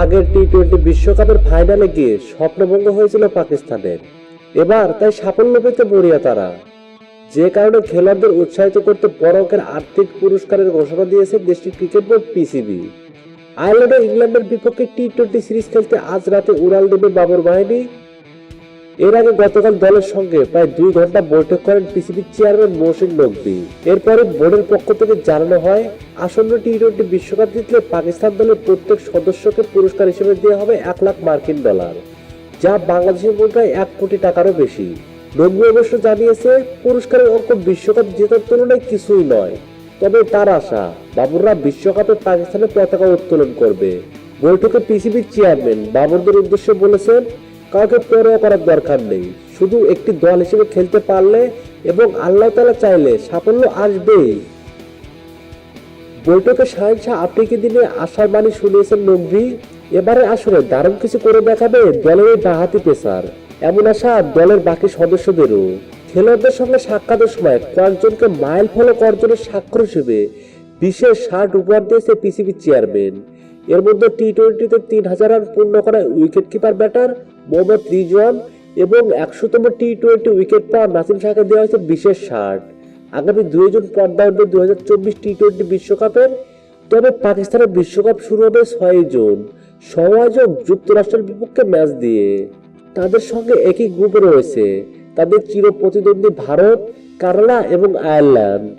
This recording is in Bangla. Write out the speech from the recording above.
আগের টি-20 বিশ্বকাপের ফাইনালে গিয়ে স্বপ্নভঙ্গ হয়েছিল পাকিস্তানের। এবার তাই সাফল্য পেতে মরিয়া তারা, যে কারণে খেলোয়াড়দের উৎসাহিত করতে বড় অঙ্কের আর্থিক পুরস্কারের ঘোষণা দিয়েছে দেশটির ক্রিকেট বোর্ড পিসিবি। আয়ারল্যান্ড ও ইংল্যান্ডের বিপক্ষে টি-20 সিরিজ খেলতে আজ রাতে উড়াল দেবে বাবর বাহিনী। এর আগে গতকাল দলের সঙ্গে প্রায় 2 ঘন্টা বৈঠক করেন পিসিবির চেয়ারম্যান মহসিন নকভী। এরপরে বোর্ডের পক্ষ থেকে জানানো হয়, আসন্ন টি-20 বিশ্বকাপ জিতলে পাকিস্তান দলের প্রত্যেক সদস্যকে পুরস্কার হিসেবে দেওয়া হবে $1,00,000, যা বাংলাদেশের মুদ্রায় 1 কোটি টাকারও বেশি। নকভী অবশ্য জানিয়েছে, পুরস্কারের অঙ্ক বিশ্বকাপ জেতার তুলনায় কিছুই নয়, তবে তার আশা বাবররা বিশ্বকাপে পাকিস্তানের পতাকা উত্তোলন করবে। বৈঠকে পিসিবির চেয়ারম্যান বাবরদের উদ্দেশ্যে বলেছেন, কাউকে পরোয়া করার দরকার নেই, শুধু একটি দল হিসেবে খেলতে পারলে এবং আল্লাহ তাআলা চাইলে সাফল্য আসবেই। বৈঠকে শাহেনশাহ আফ্রিকি দিনে আশার বাণী শুনিয়েছেন নকভী। এবারে আসলে দারুণ কিছু করে দেখাবে দলের এই বাঁহাতি পেসার, এমন আশা দলের বাকি সদস্যদেরও। খেলোয়াড়দের সঙ্গে সাক্ষাতের সময় কয়েকজনকে মাইল ফলক অর্জনের স্বাক্ষর হিসেবে বিশেষ শার্ট উপহার দিয়েছে পিসিবি চেয়ারম্যান। এর মধ্যে টি-20তে 3000 রান পূর্ণ করা wicket keeper batter Mohammad Rizwan এবং 100তম টি-20 উইকেট পাওয়া নাসিম শাহকে দেওয়া হয়েছে বিশেষ শার্ট। আগামী 2 জুন পর্দা উঠবে 2024 টি-20 বিশ্বকাপের। তবে পাকিস্তানের বিশ্বকাপ শুরু হবে 6 জুন, সহআয়োজক যুক্তরাষ্ট্রের বিপক্ষে ম্যাচ দিয়ে। তাদের সঙ্গে একই গ্রুপে রয়েছে তাদের চির প্রতিদ্বন্দ্বী ভারত, কানাডা এবং আয়ারল্যান্ড।